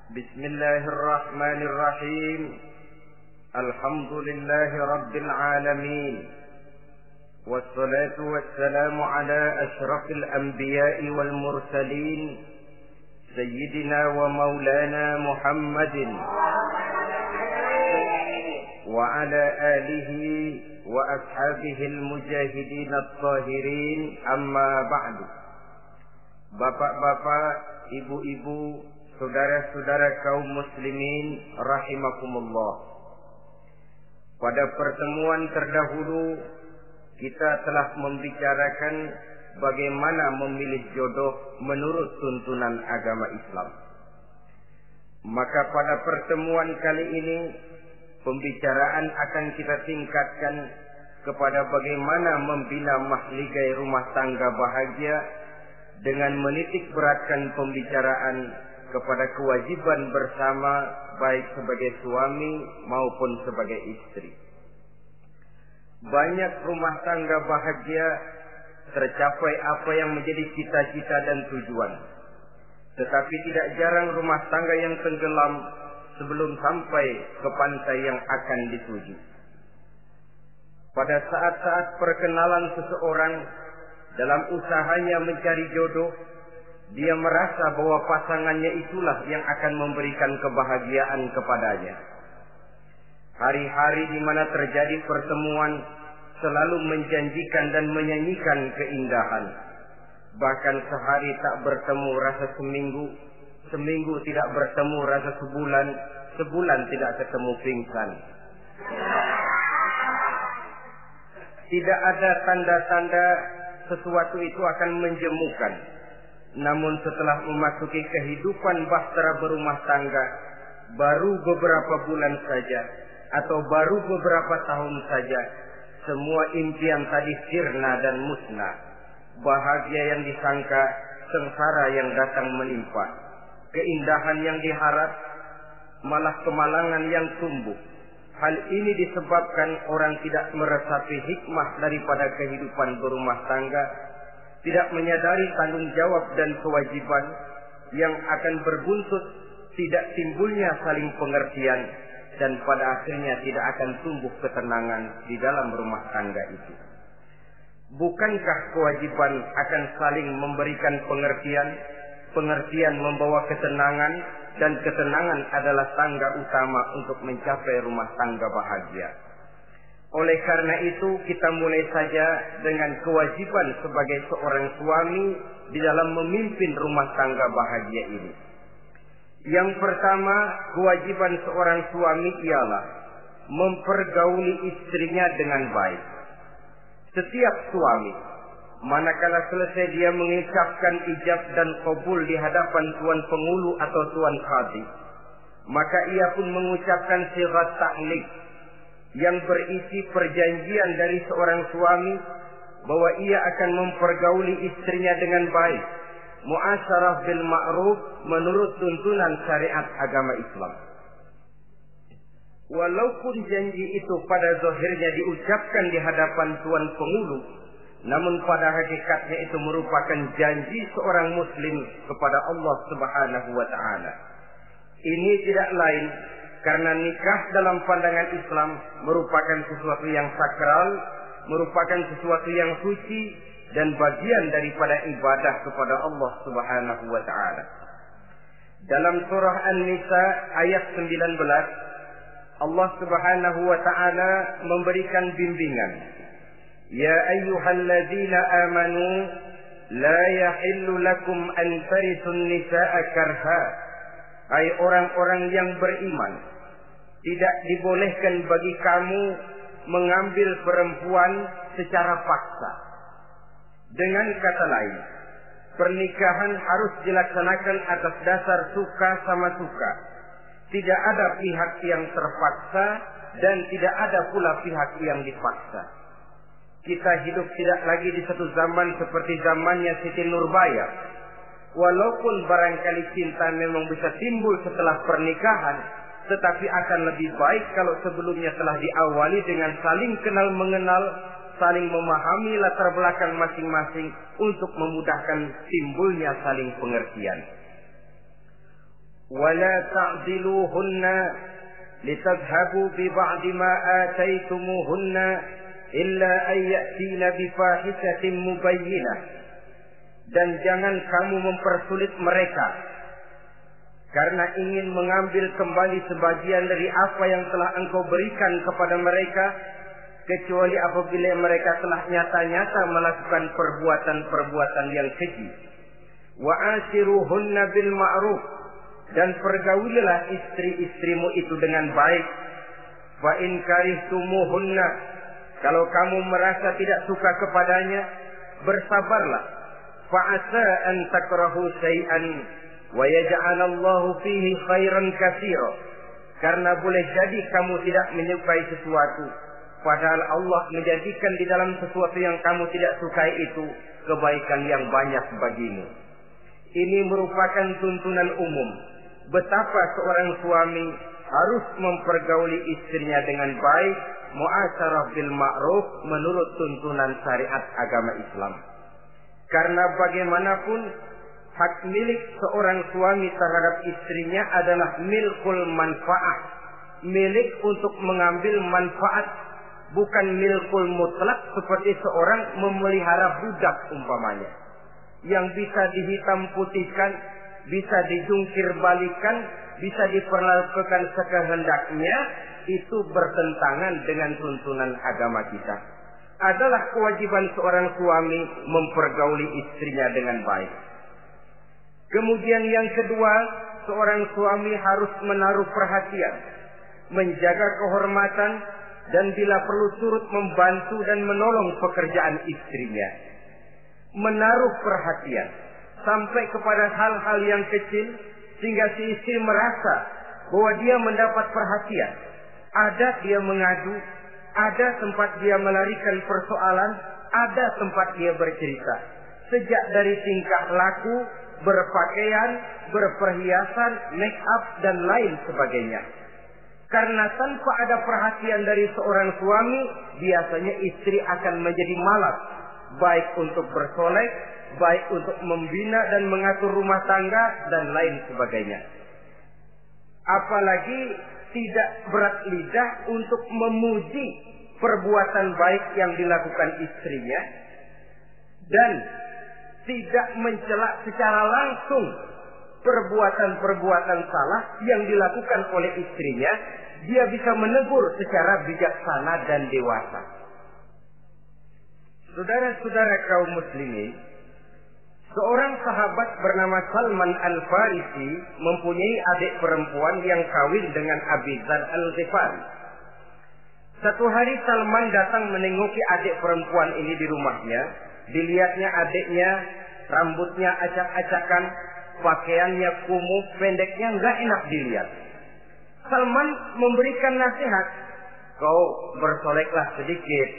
بسم الله الرحمن الرحيم. الحمد لله رب العالمين، والصلاة والسلام على أشرف الأنبياء والمرسلين سيدنا ومولانا محمد وعلى آله وأصحابه المجاهدين الطاهرين. أما بعد. Bapak-bapak, ibu-ibu, saudara-saudara kaum muslimin rahimakumullah. Pada pertemuan terdahulu kita telah membicarakan bagaimana memilih jodoh menurut tuntunan agama Islam. Maka pada pertemuan kali ini pembicaraan akan kita tingkatkan kepada bagaimana membina mahligai rumah tangga bahagia dengan menitik beratkan pembicaraan kepada kewajiban bersama baik sebagai suami maupun sebagai istri. Banyak rumah tangga bahagia tercapai apa yang menjadi cita-cita dan tujuan. Tetapi tidak jarang rumah tangga yang tenggelam sebelum sampai ke pantai yang akan dituju. Pada saat-saat perkenalan seseorang dalam usahanya mencari jodoh, dia merasa bahwa pasangannya itulah yang akan memberikan kebahagiaan kepadanya. Hari-hari di mana terjadi pertemuan selalu menjanjikan dan menyanyikan keindahan. Bahkan sehari tak bertemu rasa seminggu, seminggu tidak bertemu rasa sebulan, sebulan tidak ketemu pingsan. Tidak ada tanda-tanda sesuatu itu akan menjemukan. Namun setelah memasuki kehidupan bahtera berumah tangga, baru beberapa bulan saja atau baru beberapa tahun saja, semua impian tadi sirna dan musnah. Bahagia yang disangka, sengsara yang datang menimpa. Keindahan yang diharap, malah kemalangan yang tumbuh. Hal ini disebabkan orang tidak meresapi hikmah daripada kehidupan berumah tangga, tidak menyadari tanggung jawab dan kewajiban yang akan berbuntut tidak timbulnya saling pengertian, dan pada akhirnya tidak akan tumbuh ketenangan di dalam rumah tangga itu. Bukankah kewajiban akan saling memberikan pengertian, pengertian membawa ketenangan, dan ketenangan adalah tangga utama untuk mencapai rumah tangga bahagia. Oleh karena itu kita mulai saja dengan kewajiban sebagai seorang suami di dalam memimpin rumah tangga bahagia ini. Yang pertama, kewajiban seorang suami ialah mempergauli istrinya dengan baik. Setiap suami, manakala selesai dia mengucapkan ijab dan qabul di hadapan tuan pengulu atau tuan qadhi, maka ia pun mengucapkan sighat ta'liq yang berisi perjanjian dari seorang suami bahwa ia akan mempergauli istrinya dengan baik, muasyarah bil ma'ruf menurut tuntunan syariat agama Islam. Walaupun janji itu pada zahirnya diucapkan di hadapan tuan pengulu, namun pada hakikatnya itu merupakan janji seorang muslim kepada Allah Subhanahu wa taala. Ini tidak lain karena nikah dalam pandangan Islam merupakan sesuatu yang sakral, merupakan sesuatu yang suci dan bagian daripada ibadah kepada Allah Subhanahu wa taala. Dalam surah An-Nisa ayat 19, Allah Subhanahu wa taala memberikan bimbingan. Ya ayyuhalladzina amanu la yahillu lakum an tarisun nisaa karha. Hai orang-orang yang beriman, tidak dibolehkan bagi kamu mengambil perempuan secara paksa. Dengan kata lain, pernikahan harus dilaksanakan atas dasar suka sama suka. Tidak ada pihak yang terpaksa dan tidak ada pula pihak yang dipaksa. Kita hidup tidak lagi di satu zaman seperti zamannya Siti Nurbaya. Walaupun barangkali cinta memang bisa timbul setelah pernikahan, tetapi akan lebih baik kalau sebelumnya telah diawali dengan saling kenal mengenal, saling memahami latar belakang masing-masing untuk memudahkan timbulnya saling pengertian. ولا تعضلوهن لتذهبوا ببعض ما آتيتموهن إلا أن يأتين بفاحشة مبينة. Dan jangan kamu mempersulit mereka karena ingin mengambil kembali sebagian dari apa yang telah engkau berikan kepada mereka, kecuali apabila mereka telah nyata-nyata melakukan perbuatan-perbuatan yang keji. Wa ashiruhunna bil ma'ruf, dan pergaulilah istri-istrimu itu dengan baik. Fa in karihtumuhunna, kalau kamu merasa tidak suka kepadanya, bersabarlah. Fa asa an takrahu syai'an wa yaj'alallahu fihi khairan katsira, karena boleh jadi kamu tidak menyukai sesuatu, padahal Allah menjadikan di dalam sesuatu yang kamu tidak sukai itu kebaikan yang banyak bagimu. Ini merupakan tuntunan umum betapa seorang suami harus mempergauli istrinya dengan baik, mu'asyarah bil ma'ruf, menurut tuntunan syariat agama Islam. Karena bagaimanapun hak milik seorang suami terhadap istrinya adalah milkul manfaat, milik untuk mengambil manfaat, bukan milkul mutlak seperti seorang memelihara budak umpamanya, yang bisa dihitam putihkan, bisa dijungkir balikan, bisa diperlakukan sekehendaknya. Itu bertentangan dengan tuntunan agama kita. Adalah kewajiban seorang suami mempergauli istrinya dengan baik. Kemudian yang kedua, seorang suami harus menaruh perhatian, menjaga kehormatan, dan bila perlu turut membantu dan menolong pekerjaan istrinya. Menaruh perhatian sampai kepada hal-hal yang kecil sehingga si istri merasa bahwa dia mendapat perhatian. Ada dia mengadu, ada tempat dia melarikan persoalan, ada tempat dia bercerita. Sejak dari tingkah laku, berpakaian, berperhiasan, make up, dan lain sebagainya. Karena tanpa ada perhatian dari seorang suami, biasanya istri akan menjadi malas, baik untuk bersolek, baik untuk membina dan mengatur rumah tangga, dan lain sebagainya. Apalagi tidak berat lidah untuk memuji perbuatan baik yang dilakukan istrinya, dan tidak mencela secara langsung perbuatan-perbuatan salah yang dilakukan oleh istrinya. Dia bisa menegur secara bijaksana dan dewasa. Saudara-saudara kaum muslimin, seorang sahabat bernama Salman Al-Farisi mempunyai adik perempuan yang kawin dengan Abi Dzar Al-Ghifari. Satu hari Salman datang menengoki adik perempuan ini di rumahnya. Dilihatnya adiknya, rambutnya acak-acakan, pakaiannya kumuh, pendeknya nggak enak dilihat. Salman memberikan nasihat, kau bersoleklah sedikit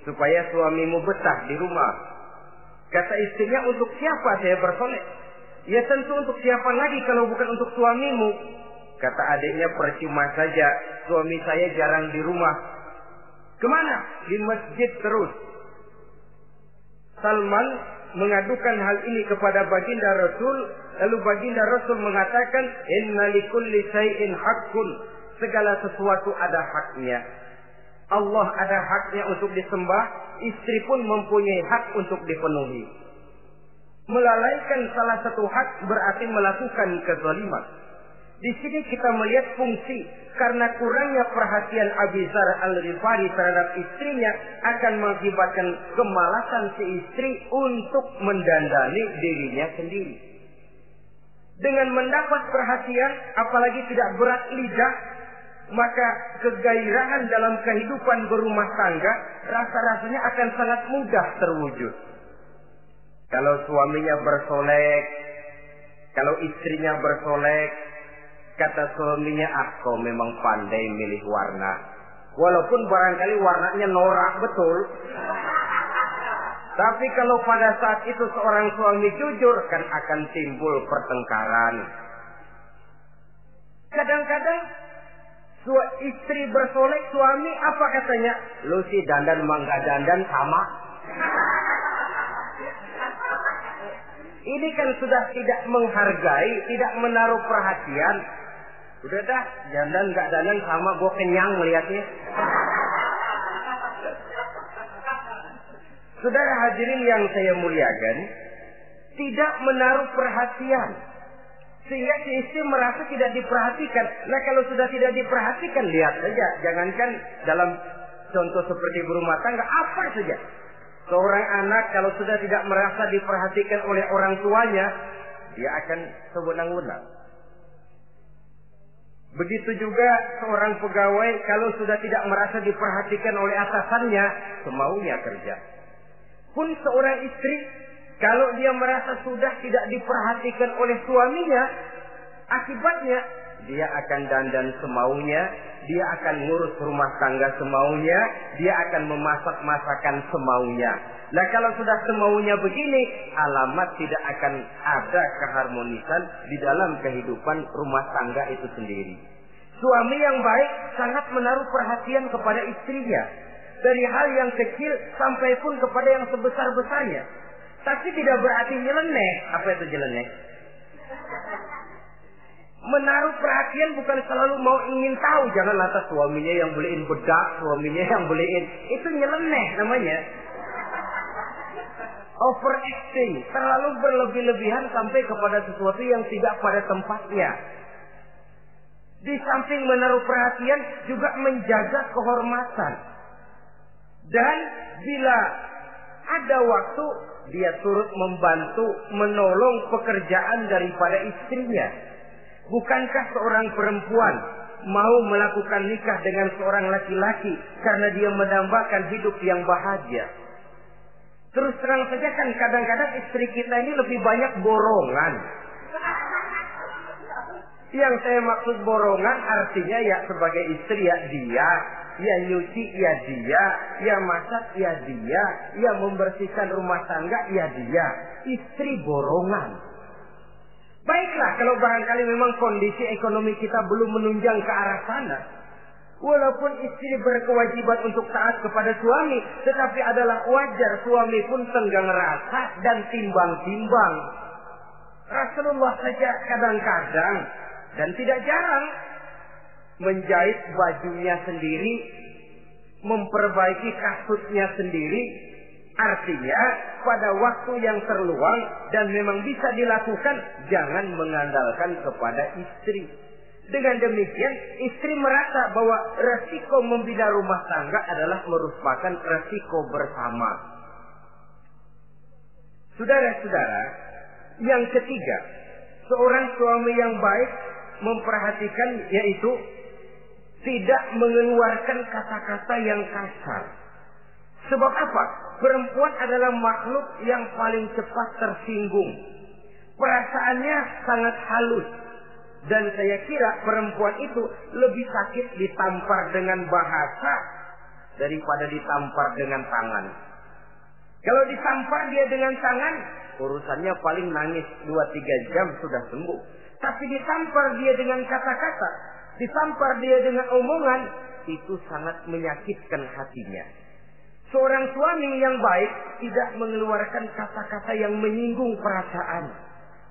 supaya suamimu betah di rumah. Kata istrinya, untuk siapa saya bersolek? Ya tentu untuk siapa lagi kalau bukan untuk suamimu. Kata adiknya, percuma saja, suami saya jarang di rumah. Kemana? Di masjid terus. Salman mengadukan hal ini kepada baginda Rasul. Lalu baginda Rasul mengatakan, inna likulli syai'in haqqun, segala sesuatu ada haknya. Allah ada haknya untuk disembah, istri pun mempunyai hak untuk dipenuhi. Melalaikan salah satu hak berarti melakukan kezaliman. Di sini kita melihat fungsi, karena kurangnya perhatian Abi Dzar Al-Ghifari terhadap istrinya akan mengakibatkan kemalasan si istri untuk mendandani dirinya sendiri. Dengan mendapat perhatian, apalagi tidak berat lidah, maka kegairahan dalam kehidupan berumah tangga rasa-rasanya akan sangat mudah terwujud. Kalau suaminya bersolek, kalau istrinya bersolek, kata suaminya, kau memang pandai milih warna. Walaupun barangkali warnanya norak betul. Tapi kalau pada saat itu seorang suami jujur, kan akan timbul pertengkaran. Kadang-kadang istri bersolek, suami apa katanya? Lu sih dandan mangga dandan sama. Ini kan sudah tidak menghargai, tidak menaruh perhatian. Udah dah, dandan nggak dandan sama, gue kenyang melihatnya. Saudara hadirin yang saya muliakan, tidak menaruh perhatian. Sehingga si istri merasa tidak diperhatikan. Nah kalau sudah tidak diperhatikan, lihat saja. Jangankan dalam contoh seperti berumah tangga, apa saja. Seorang anak kalau sudah tidak merasa diperhatikan oleh orang tuanya, dia akan sewenang-wenang. Begitu juga seorang pegawai kalau sudah tidak merasa diperhatikan oleh atasannya, semaunya kerja. Pun seorang istri, kalau dia merasa sudah tidak diperhatikan oleh suaminya, akibatnya dia akan dandan semaunya, dia akan ngurus rumah tangga semaunya, dia akan memasak masakan semaunya. Nah kalau sudah semaunya begini, alamat tidak akan ada keharmonisan di dalam kehidupan rumah tangga itu sendiri. Suami yang baik sangat menaruh perhatian kepada istrinya, dari hal yang kecil sampai pun kepada yang sebesar-besarnya. Tapi tidak berarti nyeleneh. Apa itu nyeleneh? Menaruh perhatian bukan selalu mau ingin tahu. Jangan lantas suaminya yang beliin bedak, suaminya yang beliin. Itu nyeleneh namanya. Overacting. Terlalu berlebih-lebihan sampai kepada sesuatu yang tidak pada tempatnya. Di samping menaruh perhatian juga menjaga kehormatan. Dan bila ada waktu, dia turut membantu, menolong pekerjaan daripada istrinya. Bukankah seorang perempuan mau melakukan nikah dengan seorang laki-laki karena dia mendambakan hidup yang bahagia? Terus terang saja kan kadang-kadang istri kita ini lebih banyak borongan. Yang saya maksud borongan artinya ya sebagai istri ya dia, ya nyuci ya dia, ya masak ya dia, ya membersihkan rumah tangga ya dia. Istri borongan. Baiklah kalau barangkali memang kondisi ekonomi kita belum menunjang ke arah sana. Walaupun istri berkewajiban untuk taat kepada suami, tetapi adalah wajar suami pun tenggang rasa dan timbang-timbang. Rasulullah saja kadang-kadang dan tidak jarang menjahit bajunya sendiri, memperbaiki kasutnya sendiri. Artinya pada waktu yang terluang dan memang bisa dilakukan, jangan mengandalkan kepada istri. Dengan demikian istri merasa bahwa resiko membina rumah tangga adalah merupakan resiko bersama. Saudara-saudara, yang ketiga, seorang suami yang baik memperhatikan yaitu tidak mengeluarkan kata-kata yang kasar. Sebab apa? Perempuan adalah makhluk yang paling cepat tersinggung. Perasaannya sangat halus. Dan saya kira perempuan itu lebih sakit ditampar dengan bahasa daripada ditampar dengan tangan. Kalau ditampar dia dengan tangan, urusannya paling nangis 2-3 jam sudah sembuh. Tapi ditampar dia dengan kata-kata, ditampar dia dengan omongan, itu sangat menyakitkan hatinya. Seorang suami yang baik tidak mengeluarkan kata-kata yang menyinggung perasaan,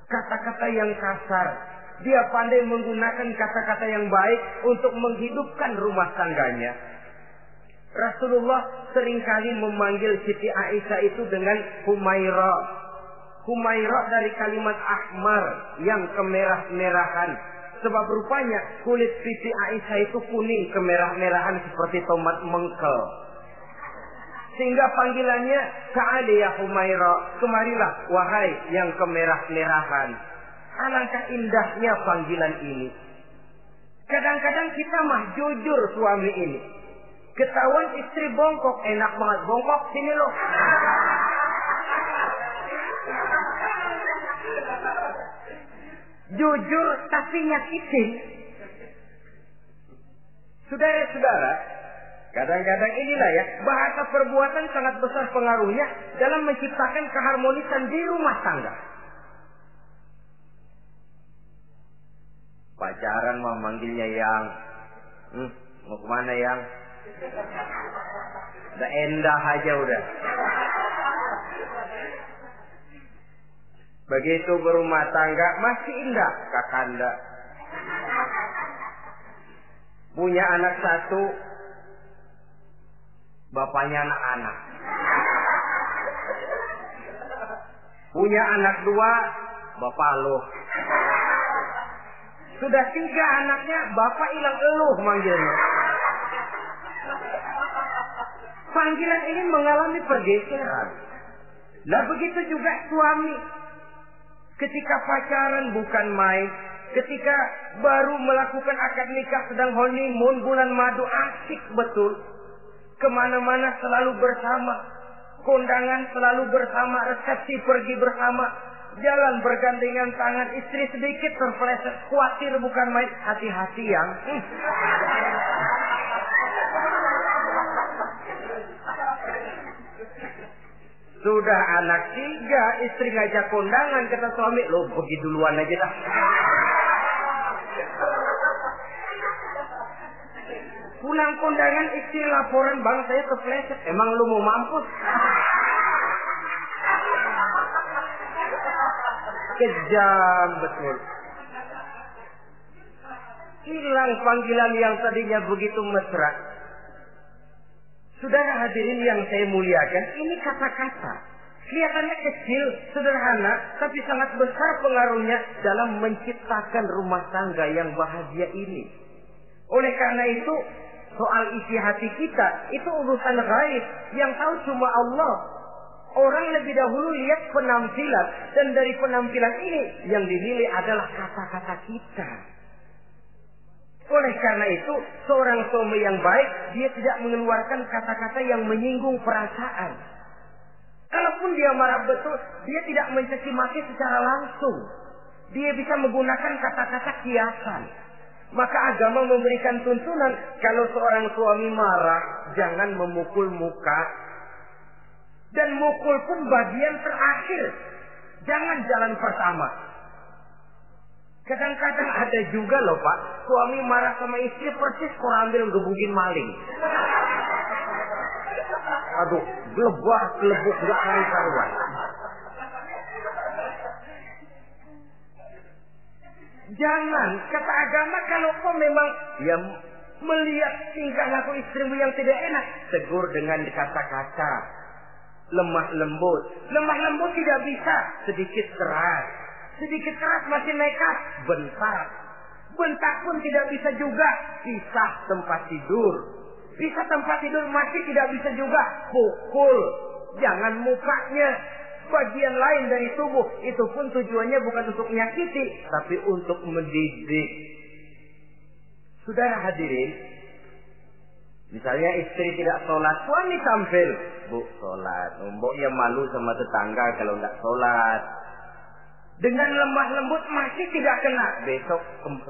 kata-kata yang kasar. Dia pandai menggunakan kata-kata yang baik untuk menghidupkan rumah tangganya. Rasulullah seringkali memanggil Siti Aisyah itu dengan Humaira. Humaira dari kalimat ahmar yang kemerah-merahan. Sebab rupanya kulit Siti Aisyah itu kuning kemerah-merahan seperti tomat mengkel. Sehingga panggilannya Ta'ali ya Humaira, kemarilah wahai yang kemerah-merahan. Alangkah indahnya panggilan ini. Kadang-kadang kita mah jujur suami ini. Ketahuan istri bongkok, enak banget bongkok, sini loh. Jujur tapi nyakitin. Saudara-saudara, kadang-kadang inilah ya, bahasa perbuatan sangat besar pengaruhnya dalam menciptakan keharmonisan di rumah tangga. Pacaran mah manggilnya yang, mau kemana yang? Udah endah aja udah. Begitu berumah tangga masih indah kakanda. Punya anak satu, bapaknya anak-anak. Punya anak dua, bapak lo. Sudah 3 anaknya, bapak hilang eluh manggilnya. Panggilan ini mengalami pergeseran. Nah begitu juga suami. Ketika pacaran bukan main. Ketika baru melakukan akad nikah sedang honeymoon bulan madu, asik betul. Kemana-mana selalu bersama. Kondangan selalu bersama. Resepsi pergi bersama. Jalan bergandengan tangan. Istri sedikit terpeleset. Khawatir bukan main. Hati-hati yang. Sudah anak 3, istri ngajak kondangan, kata suami, lo pergi duluan aja dah. Pulang kondangan, istri laporan, bang saya kepleset. Emang lu mau mampus? Kejam betul. Hilang panggilan yang tadinya begitu mesra. Saudara hadirin yang saya muliakan, ini kata-kata. Kelihatannya kecil, sederhana, tapi sangat besar pengaruhnya dalam menciptakan rumah tangga yang bahagia ini. Oleh karena itu, soal isi hati kita, itu urusan gaib yang tahu cuma Allah. Orang lebih dahulu lihat penampilan, dan dari penampilan ini yang dinilai adalah kata-kata kita. Oleh karena itu, seorang suami yang baik, dia tidak mengeluarkan kata-kata yang menyinggung perasaan. Kalaupun dia marah betul, dia tidak mencaci maki secara langsung. Dia bisa menggunakan kata-kata kiasan. Maka agama memberikan tuntunan, kalau seorang suami marah, jangan memukul muka. Dan mukul pun bagian terakhir. Jangan jalan pertama. Kadang-kadang ada juga loh Pak, suami marah sama istri persis ambil gebugin maling. Aduh, gelebuk gak karuan. Jangan, kata agama, kalau kau memang ya melihat tingkah laku istrimu yang tidak enak, tegur dengan kata-kata lemah lembut. Lemah lembut tidak bisa, sedikit keras. Sedikit keras masih nekat, bentak. Bentak pun tidak bisa juga, pisah tempat tidur. Pisah tempat tidur masih tidak bisa juga, pukul. Jangan mukanya, bagian lain dari tubuh. Itu pun tujuannya bukan untuk menyakiti, tapi untuk mendidik. Saudara hadirin, misalnya istri tidak sholat, suami tampil, bu sholat. Mboknya malu sama tetangga kalau tidak sholat. Dengan lemah lembut masih tidak kena. Besok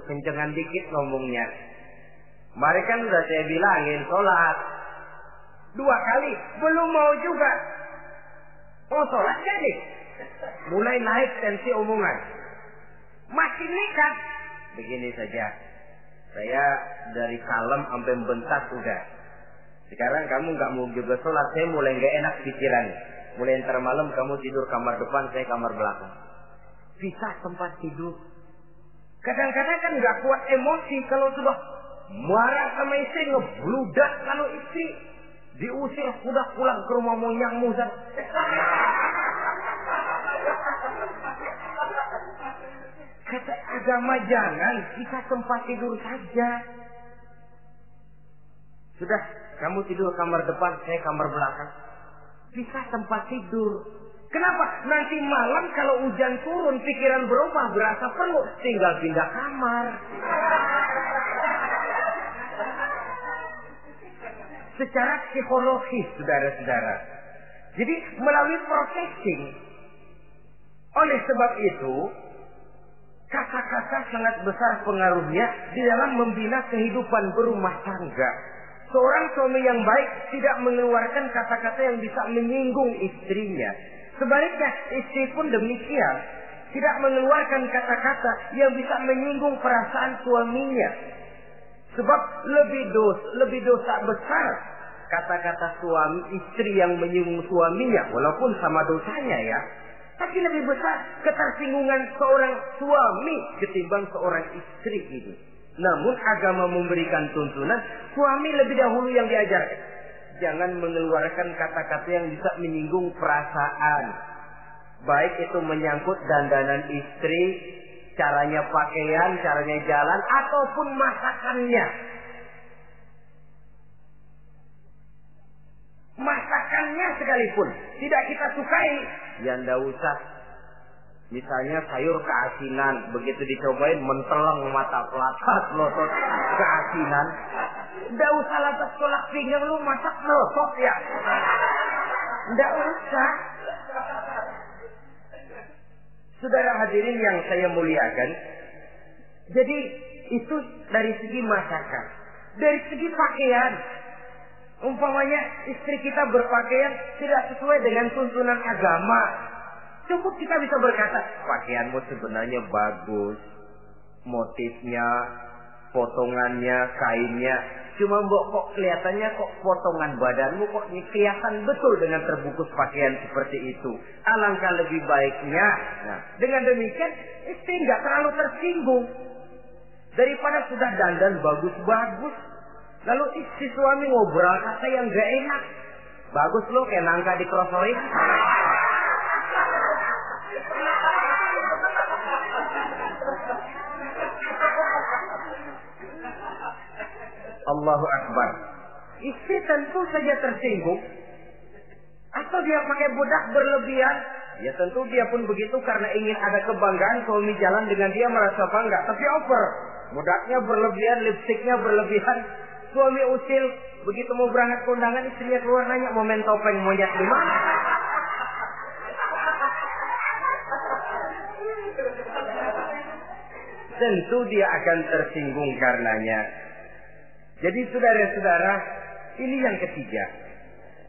kencengan dikit ngomongnya. Mari kan udah saya bilangin sholat 2 kali, belum mau juga. Oh sholat jadi. Mulai naik tensi omongan. Masih nekat. Begini saja. Saya dari kalem sampai bentak udah. Sekarang kamu nggak mau juga sholat, saya mulai nggak enak pikiran. Mulai ntar malam kamu tidur kamar depan, saya kamar belakang. Pisah tempat tidur. Kadang-kadang kan nggak kuat emosi kalau sudah marah sama istri, ngebludak. Kalau istri diusir, udah pulang ke rumah moyangmu. Kata agama jangan, pisah tempat tidur saja. Sudah, kamu tidur kamar depan, saya kamar belakang. Pisah tempat tidur. Kenapa? Nanti malam kalau hujan turun, pikiran berubah, berasa perlu, tinggal pindah kamar. Secara psikologis, saudara-saudara. Jadi melalui processing. Oleh sebab itu, kata-kata sangat besar pengaruhnya di dalam membina kehidupan berumah tangga. Seorang suami yang baik tidak mengeluarkan kata-kata yang bisa menyinggung istrinya. Sebaliknya, istri pun demikian. Tidak mengeluarkan kata-kata yang bisa menyinggung perasaan suaminya. Sebab lebih dosa besar kata-kata suami istri yang menyinggung suaminya. Walaupun sama dosanya ya. Tapi lebih besar ketersinggungan seorang suami ketimbang seorang istri ini. Namun agama memberikan tuntunan, suami lebih dahulu yang diajarkan. Jangan mengeluarkan kata-kata yang bisa menyinggung perasaan. Baik itu menyangkut dandanan istri, caranya pakaian, caranya jalan, ataupun masakannya. Masakannya sekalipun tidak kita sukai, ya ndak usah. Misalnya sayur keasinan, begitu dicobain menteleng mata pelatat, melotot keasinan. Ndak usah lantas tolak pinggang, lu masak melotot ya. Ndak usah. Saudara hadirin yang saya muliakan, jadi itu dari segi masakan. Dari segi pakaian, umpamanya istri kita berpakaian tidak sesuai dengan tuntunan agama, cukup kita bisa berkata, pakaianmu sebenarnya bagus, motifnya, potongannya, kainnya, cuma mbok kok kelihatannya kok potongan badanmu kok kelihatan betul dengan terbungkus pakaian seperti itu. Alangkah lebih baiknya, nah dengan demikian istri nggak terlalu tersinggung daripada sudah dandan bagus-bagus. Lalu si suami ngobrol kata yang gak enak. Bagus lo kayak nangka dikerosorin. Allahu Akbar. Istri tentu saja tersinggung. Atau dia pakai bedak berlebihan. Ya tentu dia pun begitu karena ingin ada kebanggaan. Suami jalan dengan dia merasa bangga. Tapi over. Bedaknya berlebihan, lipstiknya berlebihan. Suami usil, begitu mau berangkat ke undangan, istrinya keluar nanya, mau main topeng monyet di mana? Tentu dia akan tersinggung karenanya. Jadi saudara-saudara, ini yang ketiga.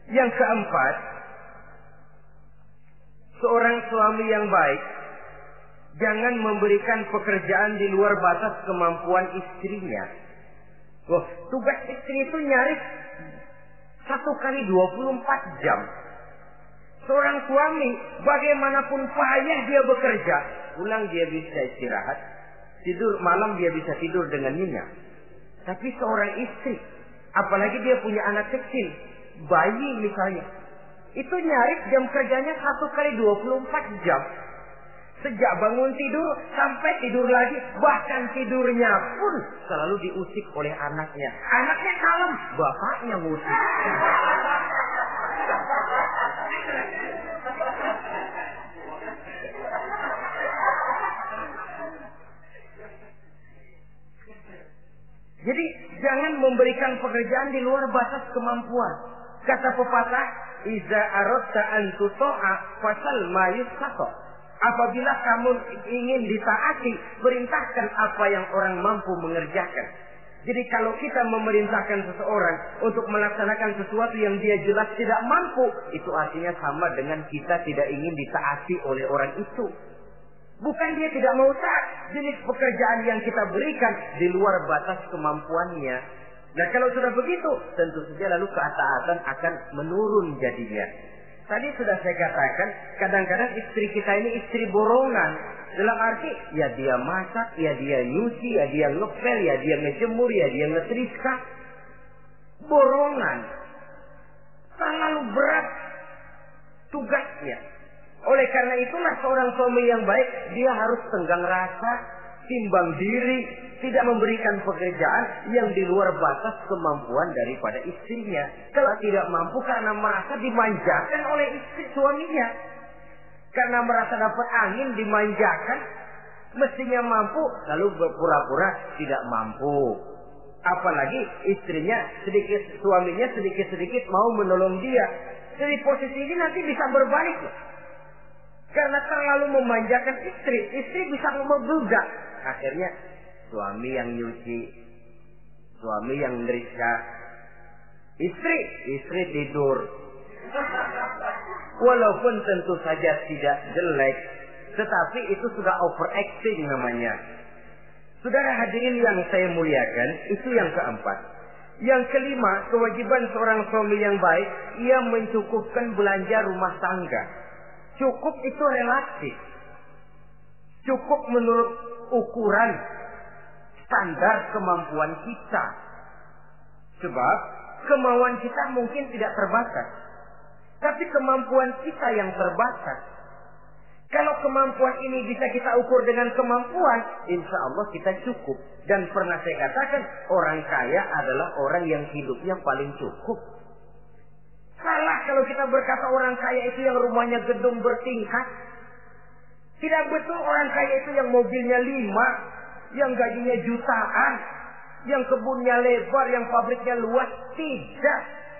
Yang keempat, seorang suami yang baik jangan memberikan pekerjaan di luar batas kemampuan istrinya. Loh, tugas istri itu nyaris 1 kali 24 jam. Seorang suami, bagaimanapun payah dia bekerja, pulang dia bisa istirahat, tidur malam dia bisa tidur dengan nyenyak. Tapi seorang istri, apalagi dia punya anak kecil, bayi misalnya, itu nyaris jam kerjanya 1 kali 24 jam. Sejak bangun tidur sampai tidur lagi, bahkan tidurnya pun selalu diusik oleh anaknya. Anaknya kalem, bapaknya ngusik. Jadi jangan memberikan pekerjaan di luar batas kemampuan. Kata pepatah, "Iza aradta an tuta'a fasal ma yustata." Apabila kamu ingin ditaati, perintahkan apa yang orang mampu mengerjakan. Jadi kalau kita memerintahkan seseorang untuk melaksanakan sesuatu yang dia jelas tidak mampu, itu artinya sama dengan kita tidak ingin ditaati oleh orang itu. Bukan dia tidak mau taat, jenis pekerjaan yang kita berikan di luar batas kemampuannya. Nah kalau sudah begitu, tentu saja lalu ketaatan akan menurun jadinya. Tadi sudah saya katakan, kadang-kadang istri kita ini istri borongan. Dalam arti, ya dia masak, ya dia nyuci, ya dia ngepel, ya dia ngejemur, ya dia ngetriska. Borongan. Terlalu berat tugasnya. Oleh karena itulah seorang suami yang baik, dia harus tenggang rasa, timbang diri, tidak memberikan pekerjaan yang di luar batas kemampuan daripada istrinya. Kalau tidak mampu karena merasa dimanjakan oleh istri suaminya, karena merasa dapat angin dimanjakan, mestinya mampu, lalu berpura-pura tidak mampu. Apalagi istrinya suaminya sedikit-sedikit mau menolong dia. Jadi posisi ini nanti bisa berbalik. Karena terlalu memanjakan istri bisa membludak. Akhirnya suami yang nyuci, suami yang neriska, istri tidur. Walaupun tentu saja tidak jelek, tetapi itu sudah overacting namanya. Saudara hadirin yang saya muliakan, itu yang keempat. Yang kelima, kewajiban seorang suami yang baik, ia mencukupkan belanja rumah tangga. Cukup itu relatif. Cukup menurut ukuran standar kemampuan kita. Sebab kemauan kita mungkin tidak terbatas. Tapi kemampuan kita yang terbatas. Kalau kemampuan ini bisa kita ukur dengan kemampuan, insya Allah kita cukup. Dan pernah saya katakan, orang kaya adalah orang yang hidupnya paling cukup. Salah kalau kita berkata orang kaya itu yang rumahnya gedung bertingkat. Tidak betul orang kaya itu yang mobilnya 5, yang gajinya jutaan, yang kebunnya lebar, yang pabriknya luas. Tidak.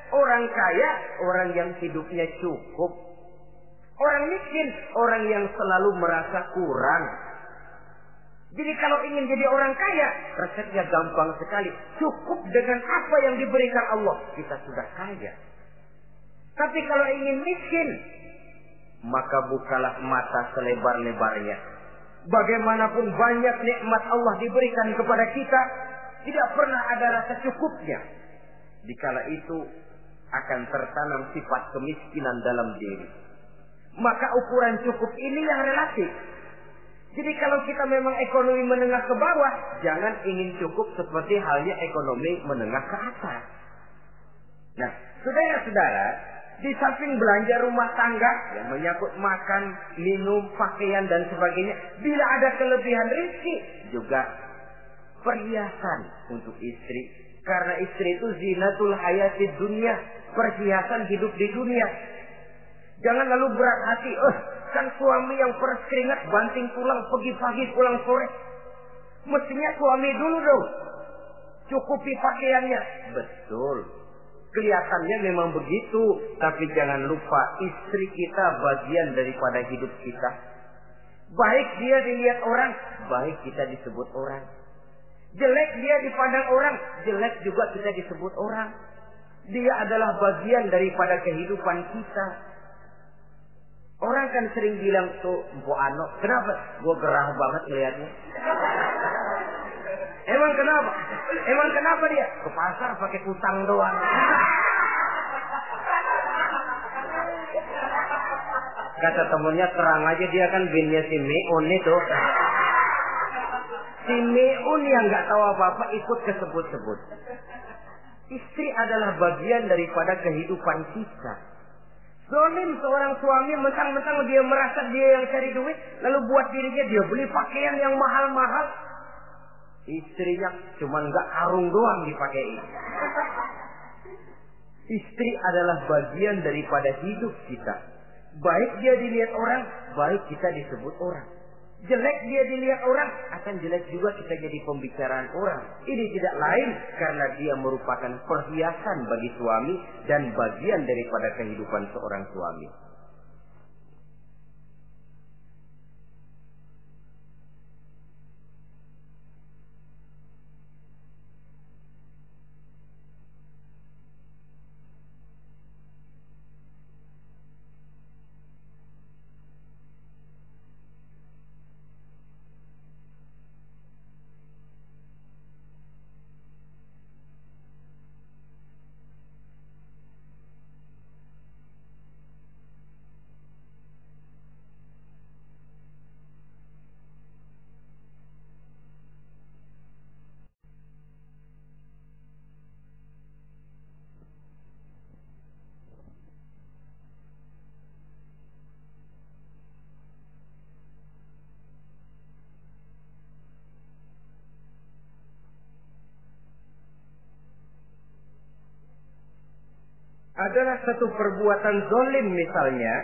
Orang kaya, orang yang hidupnya cukup. Orang miskin, orang yang selalu merasa kurang. Jadi kalau ingin jadi orang kaya, resepnya gampang sekali. Cukup dengan apa yang diberikan Allah, kita sudah kaya. Tapi kalau ingin miskin, maka bukalah mata selebar-lebarnya. Bagaimanapun banyak nikmat Allah diberikan kepada kita, tidak pernah ada rasa cukupnya. Dikala itu akan tertanam sifat kemiskinan dalam diri. Maka ukuran cukup ini yang relatif. Jadi kalau kita memang ekonomi menengah ke bawah, jangan ingin cukup seperti halnya ekonomi menengah ke atas. Nah, saudara-saudara, di samping belanja rumah tangga yang menyangkut makan, minum, pakaian dan sebagainya, bila ada kelebihan rezeki juga perhiasan untuk istri. Karena istri itu zinatul hayatid dunia, perhiasan hidup di dunia. Jangan lalu berat hati, kan suami yang peres keringat banting tulang pergi pagi pulang sore. Mestinya suami dulu dong cukupi pakaiannya. Betul. Kelihatannya memang begitu, tapi jangan lupa istri kita bagian daripada hidup kita. Baik dia dilihat orang, baik kita disebut orang. Jelek dia dipandang orang, jelek juga kita disebut orang. Dia adalah bagian daripada kehidupan kita. Orang kan sering bilang tuh, Mpo Ano, kenapa? Gue gerah banget ngeliatnya. Emang kenapa? Emang kenapa dia? Ke pasar pakai kutang doang. Kata temennya, terang aja dia kan binnya si Meun itu. Si Meun yang gak tahu apa-apa ikut kesebut-sebut. Istri adalah bagian daripada kehidupan kita. Zolim seorang suami, mentang-mentang dia merasa dia yang cari duit, lalu buat dirinya dia beli pakaian yang mahal-mahal. Istrinya cuma nggak karung doang dipakai. Istri adalah bagian daripada hidup kita. Baik dia dilihat orang, baik kita disebut orang. Jelek dia dilihat orang, akan jelek juga kita jadi pembicaraan orang. Ini tidak lain karena dia merupakan perhiasan bagi suami dan bagian daripada kehidupan seorang suami. Adalah satu perbuatan zalim misalnya,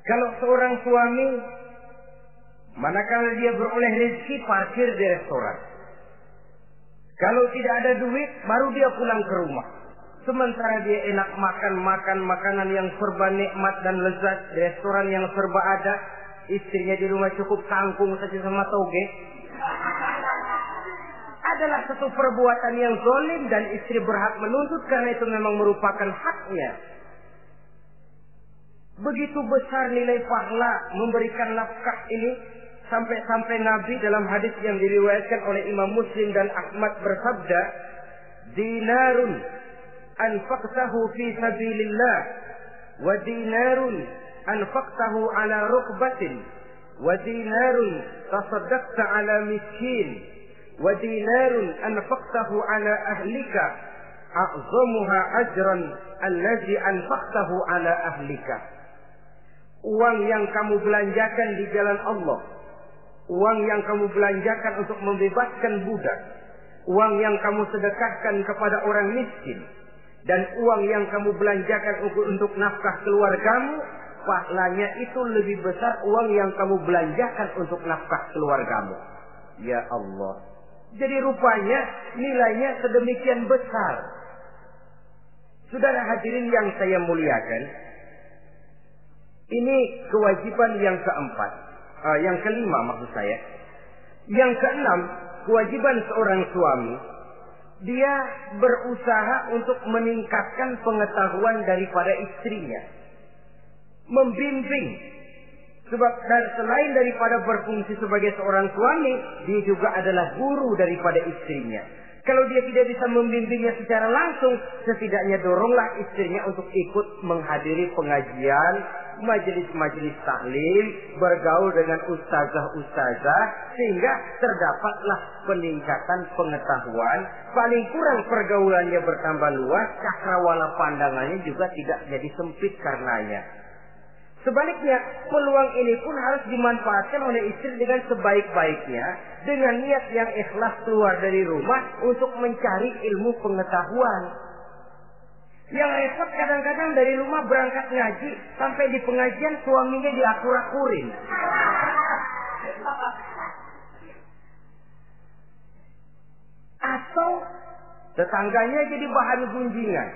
kalau seorang suami manakala dia beroleh rezeki parkir di restoran. Kalau tidak ada duit baru dia pulang ke rumah. Sementara dia enak makan makanan yang serba nikmat dan lezat di restoran yang serba ada, istrinya di rumah cukup kangkung saja sama toge. Adalah satu perbuatan yang zalim dan istri berhak menuntut karena itu memang merupakan haknya. Begitu besar nilai pahala memberikan nafkah ini sampai Nabi dalam hadis yang diriwayatkan oleh Imam Muslim dan Ahmad bersabda, dinarun anfaqtahu fi sabilillah wa dinarun anfaqtahu ala rukbatin, wa dinarun tasaddaqta ala miskin, wa dinarun anfaqtahu ala ahlika, a'zamuha ajran allazi anfaqtahu ala ahlika. Uang yang kamu belanjakan di jalan Allah, uang yang kamu belanjakan untuk membebaskan budak, uang yang kamu sedekahkan kepada orang miskin, dan uang yang kamu belanjakan untuk nafkah keluargamu, pahalanya itu lebih besar uang yang kamu belanjakan untuk nafkah keluargamu. Ya Allah. Jadi rupanya nilainya sedemikian besar. Saudara hadirin yang saya muliakan, ini kewajiban yang keempat. Yang kelima maksud saya. Yang keenam, kewajiban seorang suami, dia berusaha untuk meningkatkan pengetahuan daripada istrinya, membimbing. Sebab selain daripada berfungsi sebagai seorang suami, dia juga adalah guru daripada istrinya. Kalau dia tidak bisa membimbingnya secara langsung, setidaknya doronglah istrinya untuk ikut menghadiri pengajian, majelis-majelis taklim, bergaul dengan ustazah-ustazah, sehingga terdapatlah peningkatan pengetahuan. Paling kurang pergaulannya bertambah luas, cakrawala pandangannya juga tidak jadi sempit karenanya. Sebaliknya, peluang ini pun harus dimanfaatkan oleh istri dengan sebaik-baiknya, dengan niat yang ikhlas keluar dari rumah untuk mencari ilmu pengetahuan. Yang repot kadang-kadang dari rumah berangkat ngaji, sampai di pengajian suaminya diakur-akurin. Atau tetangganya jadi bahan gunjingan.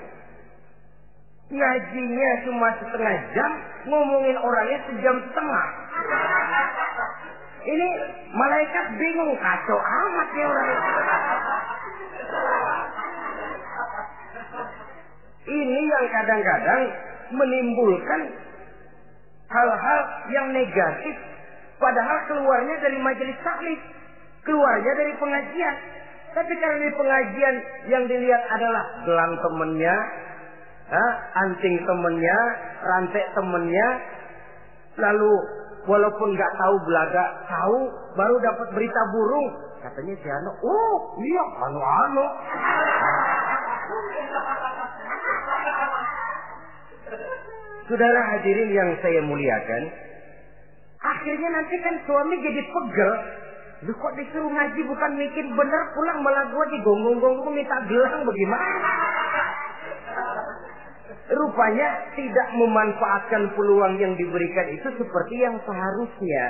Ngajinya cuma setengah jam, ngomongin orangnya sejam setengah. Ini malaikat bingung, kacau amat ya orang. Ini yang kadang-kadang menimbulkan hal-hal yang negatif. Padahal keluarnya dari majelis taklim, keluarnya dari pengajian. Tapi kalau di pengajian yang dilihat adalah gelang temennya, anting temennya, rantai temennya, lalu walaupun nggak tahu belaga, tahu baru dapat berita burung, katanya si Ano, oh iya anu. Saudara hadirin yang saya muliakan, akhirnya nanti kan suami jadi pegel. Lu kok disuruh ngaji bukan mikir bener, pulang malah gua digonggong-gonggong minta gelang, bagaimana? Rupanya tidak memanfaatkan peluang yang diberikan itu seperti yang seharusnya.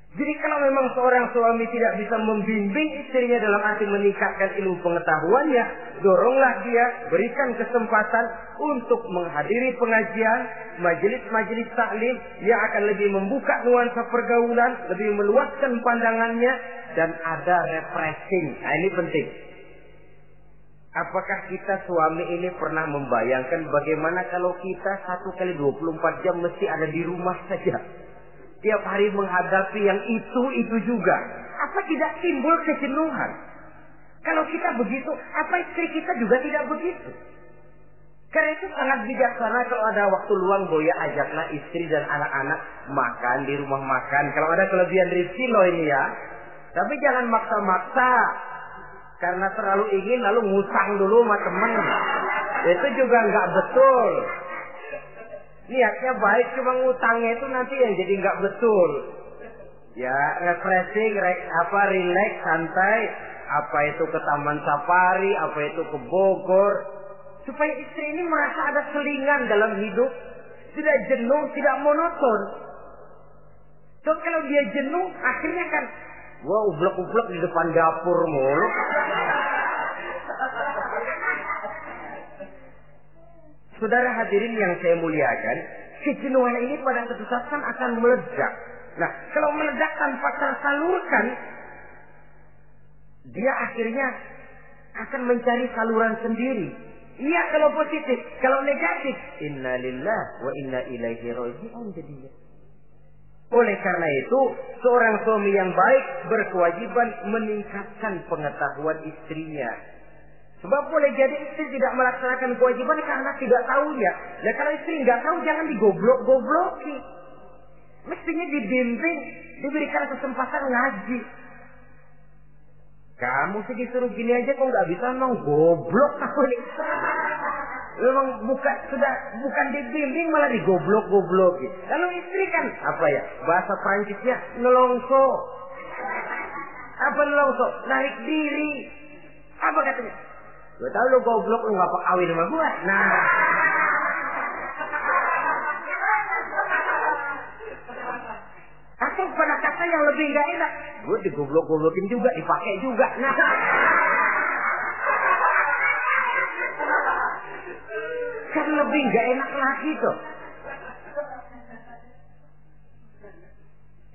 Jadi kalau memang seorang suami tidak bisa membimbing istrinya dalam arti meningkatkan ilmu pengetahuannya, doronglah dia, berikan kesempatan untuk menghadiri pengajian, majelis-majelis taklim yang akan lebih membuka nuansa pergaulan, lebih meluaskan pandangannya, dan ada refreshing. Nah, ini penting. Apakah kita suami ini pernah membayangkan bagaimana kalau kita 1 kali 24 jam mesti ada di rumah saja? Tiap hari menghadapi yang itu juga. Apa tidak timbul kejenuhan? Kalau kita begitu, apa istri kita juga tidak begitu? Karena itu sangat bijaksana kalau ada waktu luang, Boya ajaklah istri dan anak-anak makan di rumah makan. Kalau ada kelebihan rezeki loh ini ya. Tapi jangan maksa-maksa. Karena terlalu ingin lalu ngutang dulu sama temen. Itu juga nggak betul. Niatnya baik, cuma ngutangnya itu nanti yang jadi nggak betul. Ya, refreshing, relax, santai. Apa itu ke Taman Safari, apa itu ke Bogor. Supaya istri ini merasa ada selingan dalam hidup. Tidak jenuh, tidak monoton. So, kalau dia jenuh, akhirnya kan wah, ublek-ublek di depan dapur mulu. Saudara hadirin yang saya muliakan, kejenuhan ini pada suatu saat kan akan meledak. Nah, kalau meledak tanpa tersalurkan, dia akhirnya akan mencari saluran sendiri. Iya kalau positif, kalau negatif, inna lillahi wa inna ilaihi raji'un jadinya. Oleh karena itu, seorang suami yang baik berkewajiban meningkatkan pengetahuan istrinya. Sebab boleh jadi istri tidak melaksanakan kewajiban karena tidak tahunya. Nah kalau istri nggak tahu jangan digoblok-gobloki. Mestinya dibimbing, diberikan kesempatan ngaji. Kamu sih disuruh gini aja kok nggak bisa, memang goblok aku nih. Memang bukan dibimbing malah digoblok-gobloki. Kalau istri kan apa ya? Bahasa Prancisnya nelongso. Apa nelongso? Narik diri. Apa katanya? Gue tahu lu goblok, lu ngapa kawin sama gue? Nah. Atau pada kata yang lebih gak enak, gue digoblok-goblokin juga, dipakai juga. Nah. Kan lebih gak enak lagi tuh.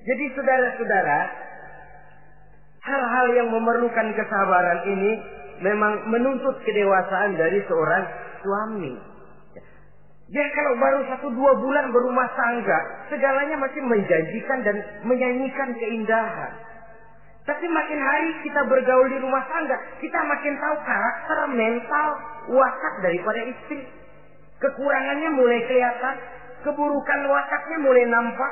Jadi saudara-saudara, hal-hal yang memerlukan kesabaran ini memang menuntut kedewasaan dari seorang suami. Dia kalau baru 1-2 bulan berumah tangga, segalanya masih menjanjikan dan menyanyikan keindahan. Tapi makin hari kita bergaul di rumah tangga, kita makin tahu karakter, mental, watak daripada istri. Kekurangannya mulai kelihatan, keburukan wataknya mulai nampak.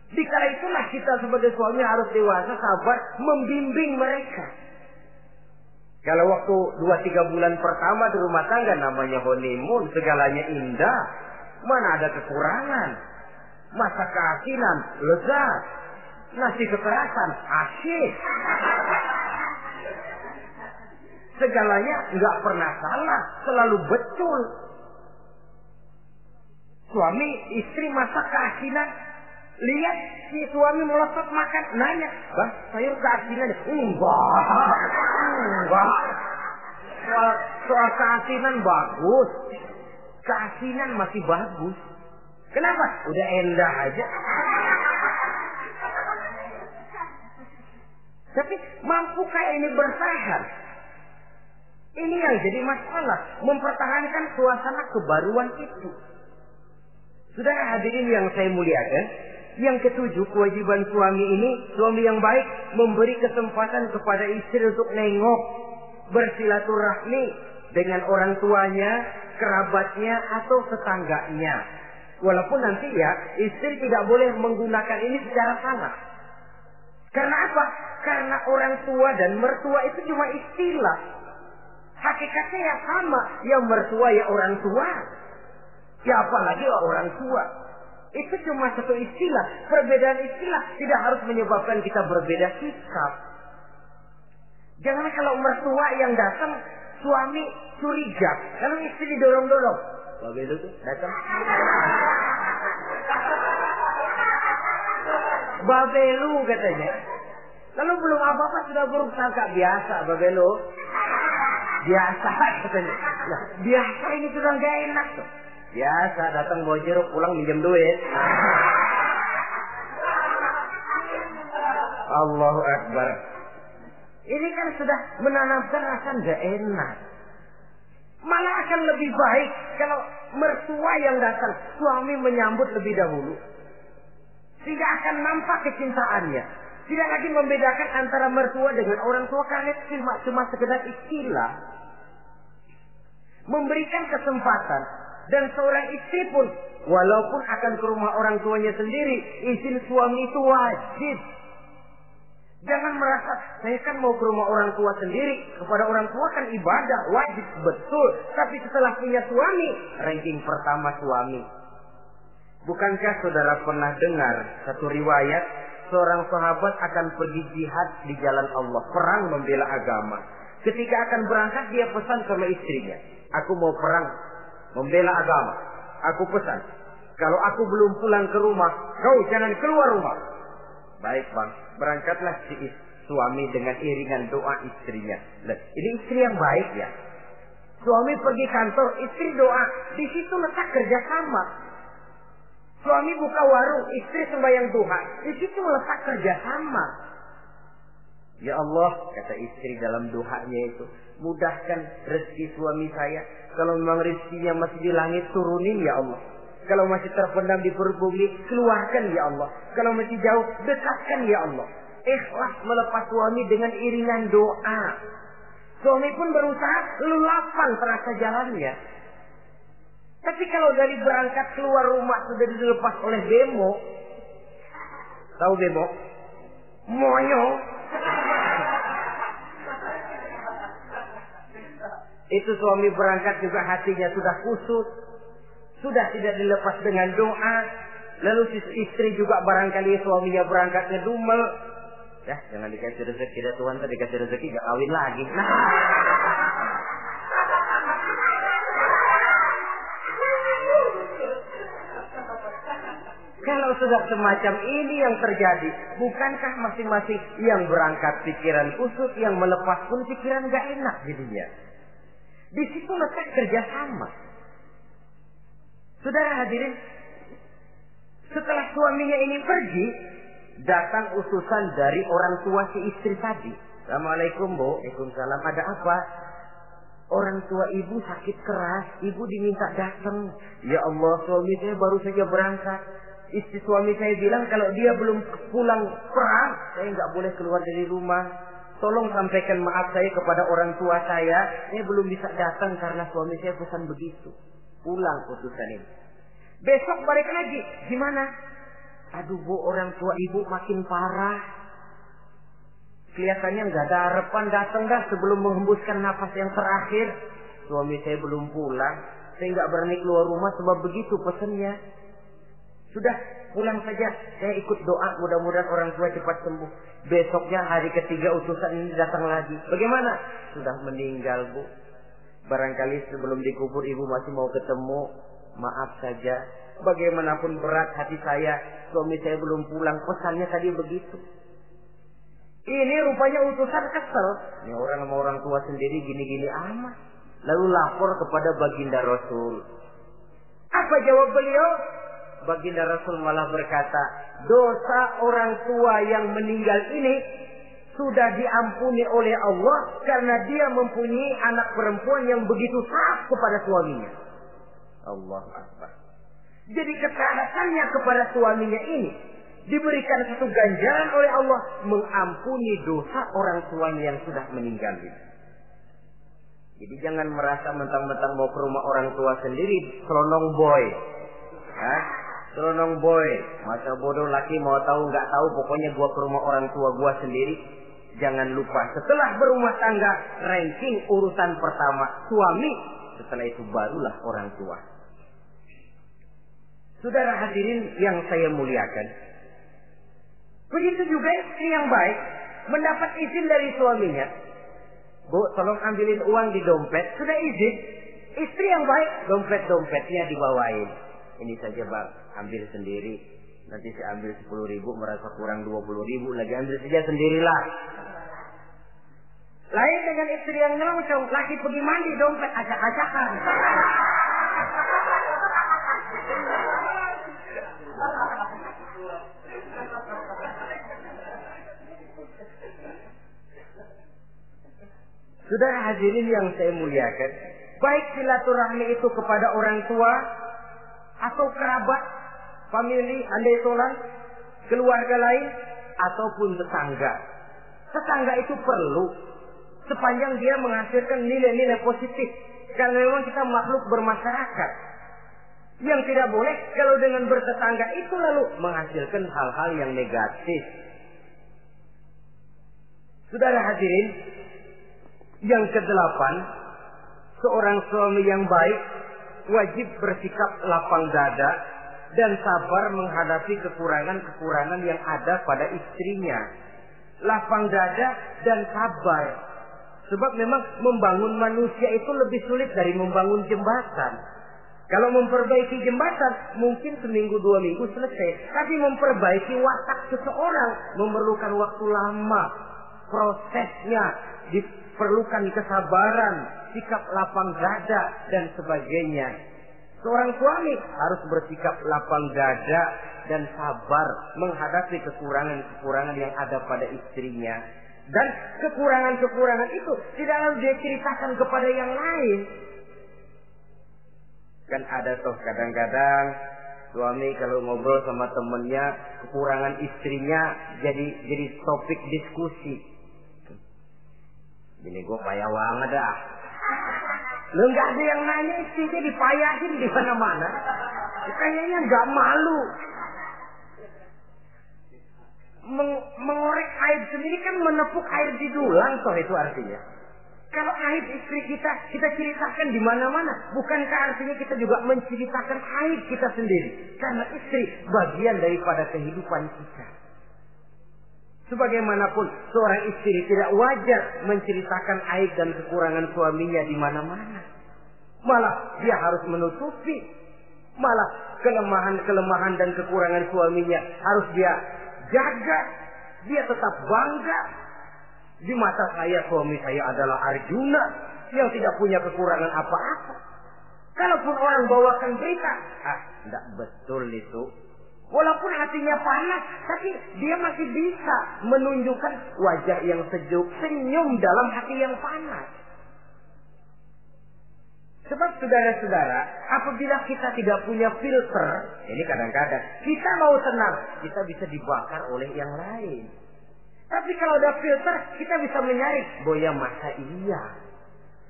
Dikala itulah kita sebagai suami harus dewasa, sabar, membimbing mereka. Kalau waktu 2-3 bulan pertama di rumah tangga namanya honeymoon, segalanya indah. Mana ada kekurangan? Masa keasinan, lezat. Nasi kekerasan, asyik. Segalanya nggak pernah salah, selalu betul. Suami, istri masa keasinan. Lihat si suami melotot makan, nanya, "Bang, sayur keasinan?" Enggak. Soal keasinan bagus. Keasinan masih bagus. Kenapa? Udah endah aja. Tapi mampukah ini bertahan? Ini yang jadi masalah, mempertahankan suasana kebaruan itu. Saudara hadirin yang saya muliakan, yang ketujuh, kewajiban suami ini, suami yang baik memberi kesempatan kepada istri untuk nengok, bersilaturahmi dengan orang tuanya, kerabatnya atau tetangganya. Walaupun nanti ya istri tidak boleh menggunakan ini secara salah. Karena apa? Karena orang tua dan mertua itu cuma istilah. Hakikatnya ya sama, yang mertua ya orang tua. Ya apalagi orang tua. Itu cuma satu istilah. Perbedaan istilah tidak harus menyebabkan kita berbeda sikap. Jangan kalau mertua yang datang, suami curiga. Kalau istri didorong-dorong, Babelu tuh datang. Babelu katanya. Lalu belum apa-apa sudah bersangka biasa Babelu. Biasa katanya. Nah, biasa ini sudah gak enak tuh. Biasa datang bawa jeruk, pulang minjem duit. Allahu Akbar. Ini kan sudah menanamkan rasa gak enak. Malah akan lebih baik kalau mertua yang datang, suami menyambut lebih dahulu. Tidak akan nampak kecintaannya. Tidak lagi membedakan antara mertua dengan orang tua, karena cuma sekedar istilah. Memberikan kesempatan. Dan seorang istri pun, walaupun akan ke rumah orang tuanya sendiri, izin suami itu wajib. Jangan merasa, saya kan mau ke rumah orang tua sendiri. Kepada orang tua kan ibadah, wajib, betul. Tapi setelah punya suami, ranking pertama suami. Bukankah saudara pernah dengar satu riwayat, seorang sahabat akan pergi jihad di jalan Allah, perang membela agama. Ketika akan berangkat, dia pesan sama istrinya, "Aku mau perang membela agama. Aku pesan, kalau aku belum pulang ke rumah, kau jangan keluar rumah." "Baik bang." Berangkatlah si suami dengan iringan doa istrinya. Nah, ini istri yang baik ya. Suami pergi kantor, istri doa. Di situ letak kerjasama. Suami buka warung, istri sembahyang duha. Di situ letak kerjasama. "Ya Allah," kata istri dalam doanya itu, "mudahkan rezeki suami saya. Kalau memang rezekinya masih di langit, turunin ya Allah. Kalau masih terpendam di perut bumi, keluarkan ya Allah. Kalau masih jauh, dekatkan ya Allah." Ikhlas melepas suami dengan iringan doa. Suami pun berusaha lapang terasa jalannya. Tapi kalau dari berangkat keluar rumah sudah dilepas oleh bemo. Tahu bemo? Moyo. Itu suami berangkat juga hatinya sudah kusut. Sudah tidak dilepas dengan doa. Lalu istri juga barangkali suaminya berangkat ngedumel. Ya, jangan dikasih rezeki dah Tuhan, tadi dikasih rezeki gak kawin lagi. Nah. Kalau sudah semacam ini yang terjadi, bukankah masing-masing yang berangkat pikiran kusut, yang melepas pun pikiran gak enak jadinya. Di situ letak kerjasama. Saudara hadirin, setelah suaminya ini pergi, datang utusan dari orang tua si istri tadi. Assalamualaikum Bu. Waalaikumsalam. Ada apa? Orang tua ibu sakit keras, ibu diminta datang. Ya Allah, suami saya baru saja berangkat. Istri suami saya bilang kalau dia belum pulang perang, saya nggak boleh keluar dari rumah. Tolong sampaikan maaf saya kepada orang tua saya belum bisa datang karena suami saya pesan begitu. Pulang utusan ini. Besok balik lagi. Gimana? Aduh Bu, orang tua ibu makin parah. Kelihatannya nggak ada harapan datang dah sebelum menghembuskan nafas yang terakhir. Suami saya belum pulang. Saya nggak berani keluar rumah sebab begitu pesannya. Sudah, pulang saja. Saya ikut doa, mudah-mudahan orang tua cepat sembuh. Besoknya hari ketiga utusan ini datang lagi. Bagaimana? Sudah meninggal Bu. Barangkali sebelum dikubur ibu masih mau ketemu. Maaf saja. Bagaimanapun berat hati saya, suami saya belum pulang. Pesannya tadi begitu. Ini rupanya utusan kesel. Ini orang sama orang tua sendiri gini-gini amat. Lalu lapor kepada baginda Rasul. Apa jawab beliau? Baginda Rasul malah berkata, dosa orang tua yang meninggal ini sudah diampuni oleh Allah karena dia mempunyai anak perempuan yang begitu taat kepada suaminya. Allah Akbar. Jadi ketaatannya kepada suaminya ini diberikan satu ganjaran oleh Allah mengampuni dosa orang tuanya yang sudah meninggal ini. Jadi jangan merasa mentang-mentang mau ke rumah orang tua sendiri selonong boy. Selonong boy, masa bodoh laki mau tahu nggak tahu, pokoknya gua ke rumah orang tua gua sendiri. Jangan lupa setelah berumah tangga, ranking urutan pertama suami, setelah itu barulah orang tua. Saudara hadirin yang saya muliakan, begitu juga istri yang baik mendapat izin dari suaminya. Bu, tolong ambilin uang di dompet. Sudah izin. Istri yang baik, dompetnya dibawain. Ini saja Bang, ambil sendiri. Nanti saya ambil 10.000, merasa kurang 20.000, lagi ambil saja sendirilah. Lain dengan istri yang nyelongcong, laki pergi mandi, dompet acak-acakan. Saudara hadirin yang saya muliakan, baik silaturahmi itu kepada orang tua atau kerabat, famili, andai tolan, keluarga lain, ataupun tetangga. Tetangga itu perlu sepanjang dia menghasilkan nilai-nilai positif. Karena memang kita makhluk bermasyarakat. Yang tidak boleh kalau dengan bertetangga itu lalu menghasilkan hal-hal yang negatif. Saudara hadirin, yang ke-8, seorang suami yang baik wajib bersikap lapang dada dan sabar menghadapi kekurangan-kekurangan yang ada pada istrinya. Lapang dada dan sabar. Sebab memang membangun manusia itu lebih sulit dari membangun jembatan. Kalau memperbaiki jembatan mungkin seminggu 2 minggu selesai. Tapi memperbaiki watak seseorang memerlukan waktu lama. Prosesnya diperlukan kesabaran, sikap lapang dada dan sebagainya. Seorang suami harus bersikap lapang dada dan sabar menghadapi kekurangan-kekurangan yang ada pada istrinya. Dan kekurangan-kekurangan itu tidak lalu dia ceritakan kepada yang lain. Kan ada toh kadang-kadang suami kalau ngobrol sama temennya, kekurangan istrinya jadi topik diskusi. Ini gue payah banget dah. Lu nggak ada yang nanya istrinya dipayahin di mana-mana. Kayaknya nggak malu. Mengorek aib sendiri kan menepuk air di dulang, toh itu artinya. Kalau aib istri kita ceritakan di mana-mana, bukankah artinya kita juga menceritakan aib kita sendiri? Karena istri bagian daripada kehidupan kita. Sebagaimanapun seorang istri tidak wajar menceritakan aib dan kekurangan suaminya di mana-mana. Malah dia harus menutupi. Malah kelemahan-kelemahan dan kekurangan suaminya harus dia jaga. Dia tetap bangga. Di mata saya suami saya adalah Arjuna yang tidak punya kekurangan apa-apa. Kalaupun orang bawakan berita, tidak betul itu. Walaupun hatinya panas, tapi dia masih bisa menunjukkan wajah yang sejuk, senyum dalam hati yang panas. Sebab saudara-saudara, apabila kita tidak punya filter, ini kadang-kadang kita mau tenang, kita bisa dibakar oleh yang lain. Tapi kalau ada filter, kita bisa menyaring, boya masa iya.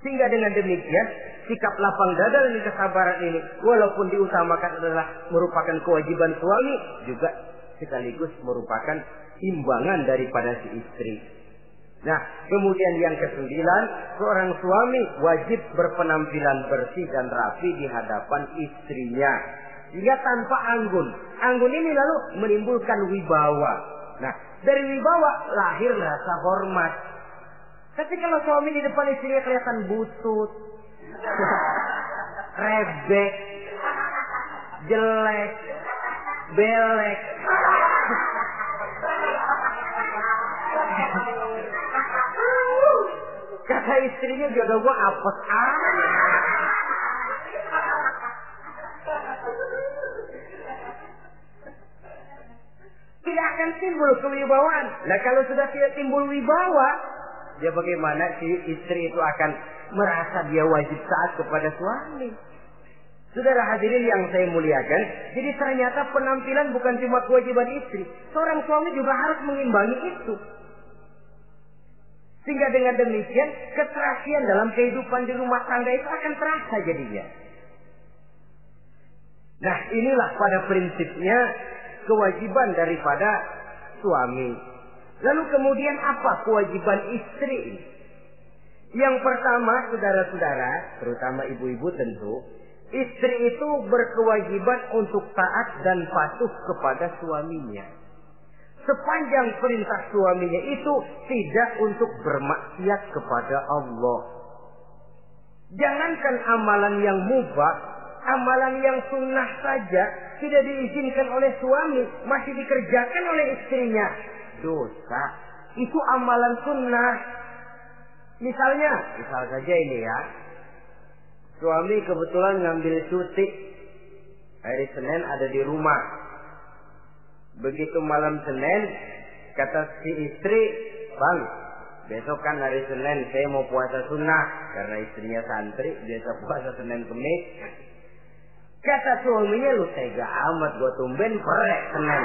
Sehingga dengan demikian, sikap lapang dada dan kesabaran ini, walaupun diutamakan adalah merupakan kewajiban suami, juga sekaligus merupakan imbangan daripada si istri. Nah, kemudian yang ke-9, seorang suami wajib berpenampilan bersih dan rapi di hadapan istrinya. Dia tanpa anggun. Anggun ini lalu menimbulkan wibawa. Nah, dari wibawa lahir rasa hormat. Tapi kalau suami di depan istrinya kelihatan butut, rebek, jelek, belek, kata istrinya jodoh gua apes tidak akan timbul kewibawaan. Nah, kalau sudah tidak timbul wibawa, dia bagaimana si istri itu akan merasa dia wajib taat kepada suami. Saudara hadirin yang saya muliakan, jadi ternyata penampilan bukan cuma kewajiban istri, seorang suami juga harus mengimbangi itu. Sehingga dengan demikian keterasian dalam kehidupan di rumah tangga itu akan terasa jadinya. Nah, inilah pada prinsipnya kewajiban daripada suami. Lalu kemudian apa kewajiban istri? Yang pertama, saudara-saudara, terutama ibu-ibu tentu, istri itu berkewajiban untuk taat dan patuh kepada suaminya. Sepanjang perintah suaminya itu tidak untuk bermaksiat kepada Allah. Jangankan amalan yang mubah, amalan yang sunnah saja tidak diizinkan oleh suami, masih dikerjakan oleh istrinya. Dosa. Itu amalan sunnah. Misal saja ini ya. Suami kebetulan ngambil cuti. Hari Senin ada di rumah. Begitu malam Senin, kata si istri, "Bang, besok kan hari Senin, saya mau puasa sunnah." Karena istrinya santri, biasa puasa Senin Kemis. Kata suaminya, "Lu tega amat, gua tumben perek Senin.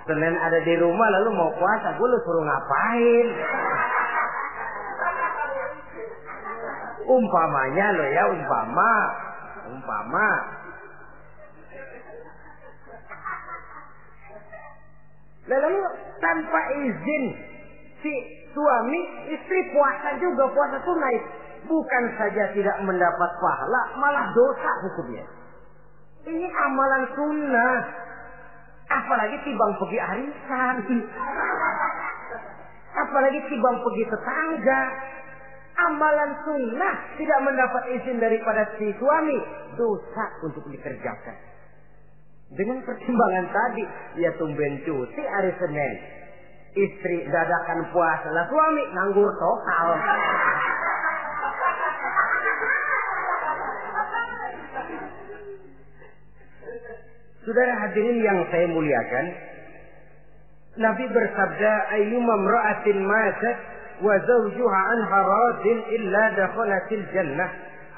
Senin ada di rumah lalu mau puasa, gua lu suruh ngapain?" Umpamanya lo ya, umpama. Lalu tanpa izin si suami, istri puasa juga, puasa sunnah. Bukan saja tidak mendapat pahala, malah dosa hukumnya. Ini amalan sunnah. Apalagi tibang pergi arisan. Apalagi tibang pergi tetangga. Amalan sunnah tidak mendapat izin daripada si suami, dosa untuk dikerjakan. Dengan pertimbangan tadi, ya tumben cuti hari Senin. Istri dadakan puasa, lah suami nganggur total. Saudara hadirin yang saya muliakan, Nabi bersabda, "Ayyuma imra'atin matat wa zawjuha anha radin illa dakhalatil jannah."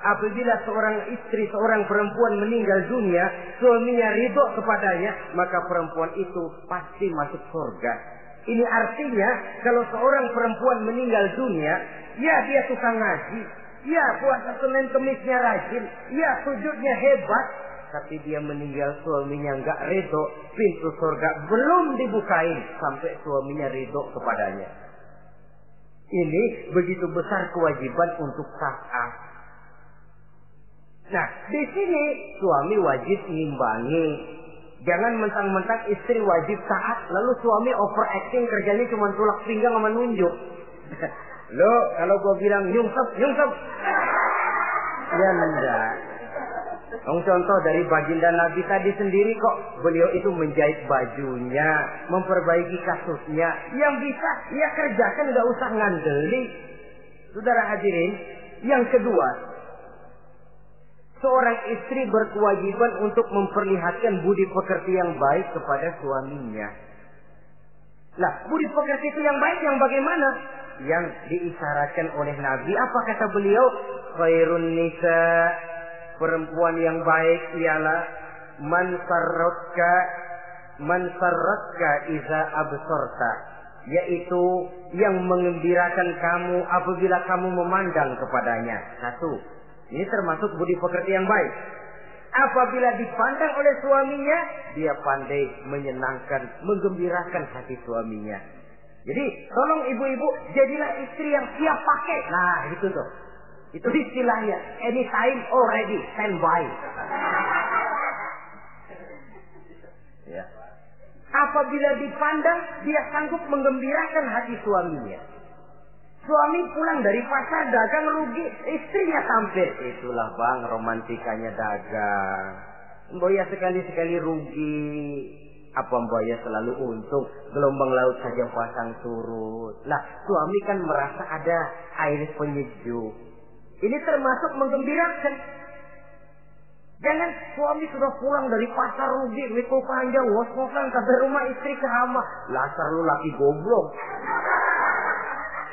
Apabila seorang istri, seorang perempuan meninggal dunia, suaminya ridho kepadanya, maka perempuan itu pasti masuk surga. Ini artinya kalau seorang perempuan meninggal dunia, ya dia tukang ngaji, ya puasa Senin Kemisnya rajin, ya sujudnya hebat, tapi dia meninggal suaminya nggak ridho, pintu surga belum dibukain sampai suaminya ridho kepadanya. Ini begitu besar kewajiban untuk taat. Nah, di sini suami wajib ngimbangi. Jangan mentang-mentang istri wajib taat, lalu suami overacting, kerjanya cuma tulak pinggang sama nunjuk. Loh, kalau gue bilang nyungsep. Ya enggak. Contoh dari baginda Nabi tadi sendiri kok, beliau itu menjahit bajunya, memperbaiki kasusnya. Yang bisa, ya kerjakan, nggak usah ngandeli. Saudara hadirin, yang kedua, seorang istri berkewajiban untuk memperlihatkan budi pekerti yang baik kepada suaminya. Nah, budi pekerti itu yang baik yang bagaimana? Yang diisyaratkan oleh Nabi. Apa kata beliau? Khairun nisa, perempuan yang baik ialah man sarratka iza absorta, yaitu yang mengembirakan kamu apabila kamu memandang kepadanya. Satu, ini termasuk budi pekerti yang baik. Apabila dipandang oleh suaminya, dia pandai menyenangkan, menggembirakan hati suaminya. Jadi tolong ibu-ibu, jadilah istri yang siap pakai. Nah itu tuh, itu istilahnya, anytime already standby. Ya. Apabila dipandang, dia sanggup menggembirakan hati suaminya. Suami pulang dari pasar dagang rugi, istrinya tampil. Itulah bang romantikanya dagang. Mboya sekali-sekali rugi, apa mboya selalu untung? Gelombang laut saja pasang surut. Lah suami kan merasa ada air penyejuk. Ini termasuk menggembirakan. Jangan suami sudah pulang dari pasar rugi, wiko panjang, ngos-ngosan sampai rumah istri ke hama. Lasar lu laki goblok.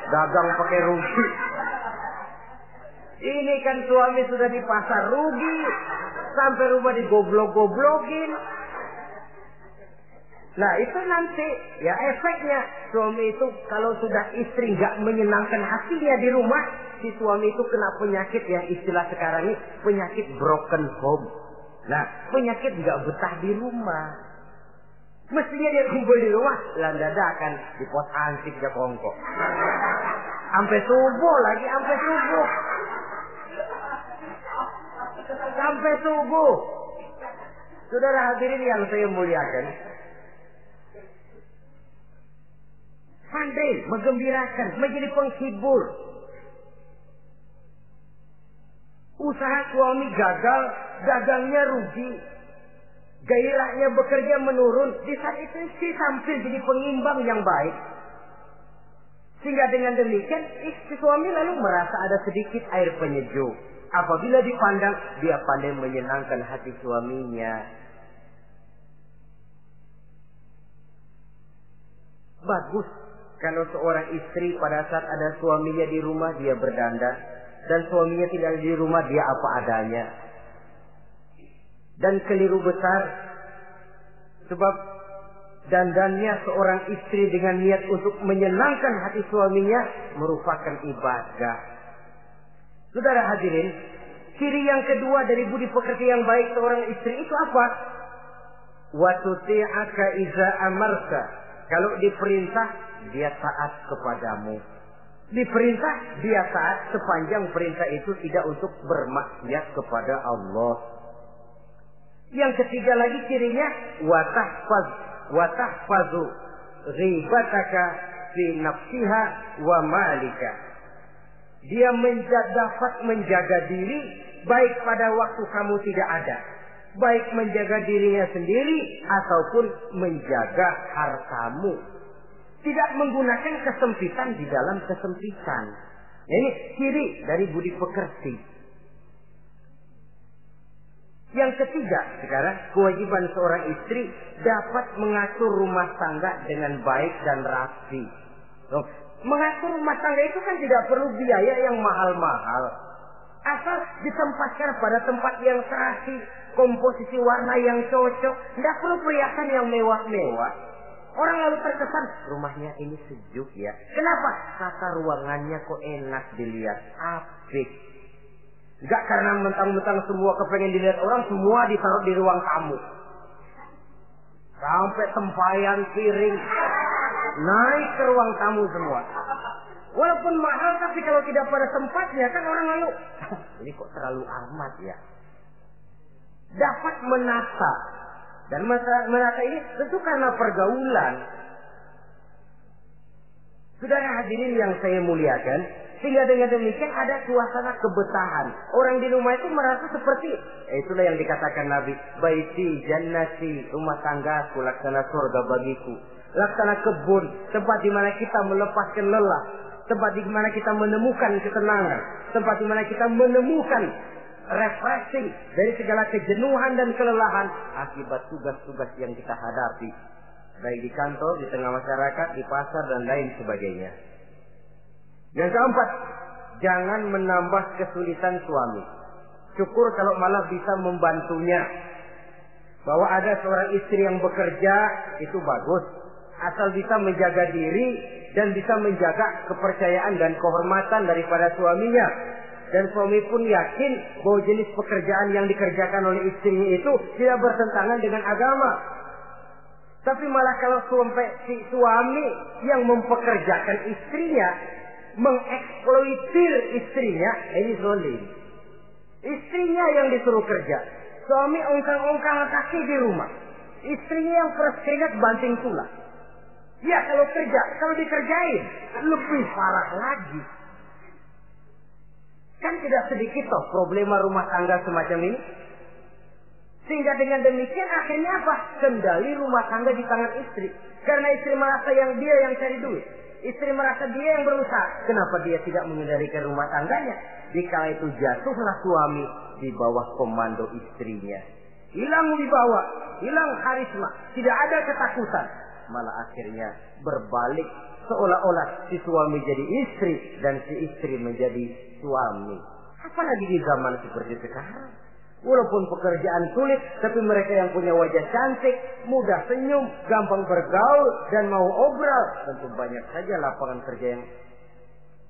Dagang pakai rugi. Ini kan suami sudah di pasar rugi, sampai rumah digoblok-goblokin. Nah itu nanti ya efeknya, suami itu kalau sudah istri nggak menyenangkan hatinya di rumah, si suami itu kena penyakit yang istilah sekarang ini penyakit broken home. Nah penyakit nggak betah di rumah. Mestinya dia kumpul di rumah, landadakan di pos ansik ya kongkok. Sampai subuh lagi, sampai subuh. Sampai subuh. Saudara hadirin yang saya muliakan, pandai menggembirakan, menjadi penghibur. Usaha suami gagal, dagangnya rugi, gairahnya bekerja menurun. Di saat itu istri tampil jadi pengimbang yang baik. Sehingga dengan demikian istri suami lalu merasa ada sedikit air penyejuk. Apabila dipandang, dia pandai menyenangkan hati suaminya. Bagus kalau seorang istri pada saat ada suaminya di rumah dia berdandan, dan suaminya tidak ada di rumah dia apa adanya. Dan keliru besar, sebab dandannya seorang istri dengan niat untuk menyenangkan hati suaminya merupakan ibadah. Saudara hadirin, ciri yang kedua dari budi pekerti yang baik seorang istri itu apa? Wa tuti'aka iza amarta. Kalau diperintah, dia taat kepadamu. Diperintah, dia taat sepanjang perintah itu tidak untuk bermaksiat kepada Allah. Yang ketiga lagi cirinya, watahfazu ghibataka fi nafsiha wa malika. Dia dapat menjaga diri baik pada waktu kamu tidak ada, baik menjaga dirinya sendiri ataupun menjaga hartamu. Tidak menggunakan kesempitan di dalam kesempitan. Ini ciri dari budi pekerti. Yang ketiga, sekarang kewajiban seorang istri dapat mengatur rumah tangga dengan baik dan rapi. Mengatur rumah tangga itu kan tidak perlu biaya yang mahal-mahal. Asal ditempatkan pada tempat yang serasi, komposisi warna yang cocok, tidak perlu perhiasan yang mewah-mewah. Orang lalu terkesan, rumahnya ini sejuk ya. Kenapa? Tata ruangannya kok enak dilihat, apik. Enggak karena mentang-mentang semua kepengen dilihat orang, semua ditaruh di ruang tamu. Sampai tempayan piring naik ke ruang tamu semua. Walaupun mahal, tapi kalau tidak pada tempatnya kan orang lalu, ini kok terlalu amat ya. Dapat menata. Dan menata ini tentu karena pergaulan. Saudara hadirin yang saya muliakan, sehingga dengan demikian ada suasana kebetahan. Orang di rumah itu merasa seperti, itulah yang dikatakan Nabi, baiti jannati, rumah tanggaku laksana surga bagiku. Laksana kebun, tempat di mana kita melepaskan lelah, tempat di mana kita menemukan ketenangan, tempat di mana kita menemukan refreshing dari segala kejenuhan dan kelelahan akibat tugas-tugas yang kita hadapi, baik di kantor, di tengah masyarakat, di pasar dan lain sebagainya. Yang keempat, jangan menambah kesulitan suami. Syukur kalau malah bisa membantunya. Bahwa ada seorang istri yang bekerja itu bagus, asal bisa menjaga diri dan bisa menjaga kepercayaan dan kehormatan daripada suaminya. Dan suami pun yakin bahwa jenis pekerjaan yang dikerjakan oleh istrinya itu tidak bertentangan dengan agama. Tapi malah kalau si suami yang mempekerjakan istrinya, mengeksploitir istrinya, ini zolim. Istrinya yang disuruh kerja, suami ongkang-ongkang kaki di rumah, istrinya yang keras keringat banting tulang. Ya kalau kerja, kalau dikerjain lebih parah lagi. Kan tidak sedikit toh problema rumah tangga semacam ini. Sehingga dengan demikian akhirnya apa? Kendali rumah tangga di tangan istri. Karena istri merasa dia yang cari duit. Istri merasa dia yang berusaha. Kenapa dia tidak mengendalikan rumah tangganya? Dikala itu jatuhlah suami di bawah komando istrinya. Hilang wibawa, hilang karisma, tidak ada ketakutan. Malah akhirnya berbalik. Seolah-olah si suami jadi istri dan si istri menjadi suami. Apalagi di zaman seperti sekarang. Walaupun pekerjaan sulit, tapi mereka yang punya wajah cantik, mudah senyum, gampang bergaul, dan mau obral. Tentu banyak saja lapangan kerja yang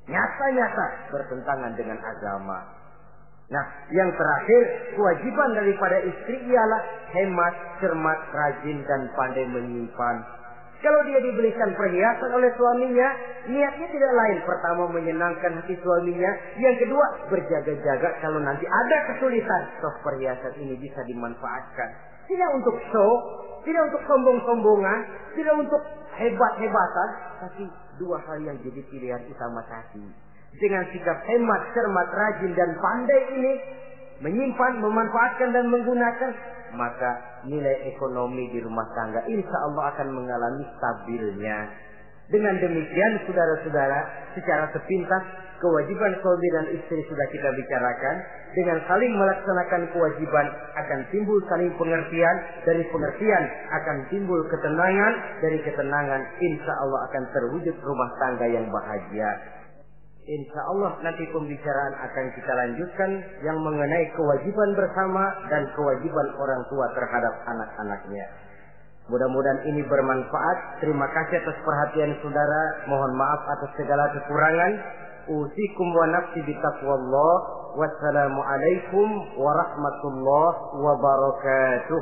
nyata-nyata bertentangan dengan agama. Nah, yang terakhir, kewajiban daripada istri ialah hemat, cermat, rajin, dan pandai menyimpan. Kalau dia dibelikan perhiasan oleh suaminya, niatnya tidak lain. Pertama, menyenangkan hati suaminya. Yang kedua, berjaga-jaga kalau nanti ada kesulitan, toh perhiasan ini bisa dimanfaatkan. Tidak untuk show, tidak untuk sombong-sombongan, tidak untuk hebat-hebatan, tapi dua hal yang jadi pilihan utama tadi. Dengan sikap hemat, cermat, rajin, dan pandai ini, menyimpan, memanfaatkan, dan menggunakan, maka nilai ekonomi di rumah tangga insya Allah akan mengalami stabilnya. Dengan demikian saudara-saudara, secara sepintas kewajiban suami dan istri sudah kita bicarakan. Dengan saling melaksanakan kewajiban akan timbul saling pengertian, dari pengertian akan timbul ketenangan, dari ketenangan insya Allah akan terwujud rumah tangga yang bahagia. Insya Allah nanti pembicaraan akan kita lanjutkan yang mengenai kewajiban bersama dan kewajiban orang tua terhadap anak-anaknya. Mudah-mudahan ini bermanfaat. Terima kasih atas perhatian saudara. Mohon maaf atas segala kekurangan. Usikum wa nafsi bitaqwallah. Wassalamualaikum warahmatullahi wabarakatuh.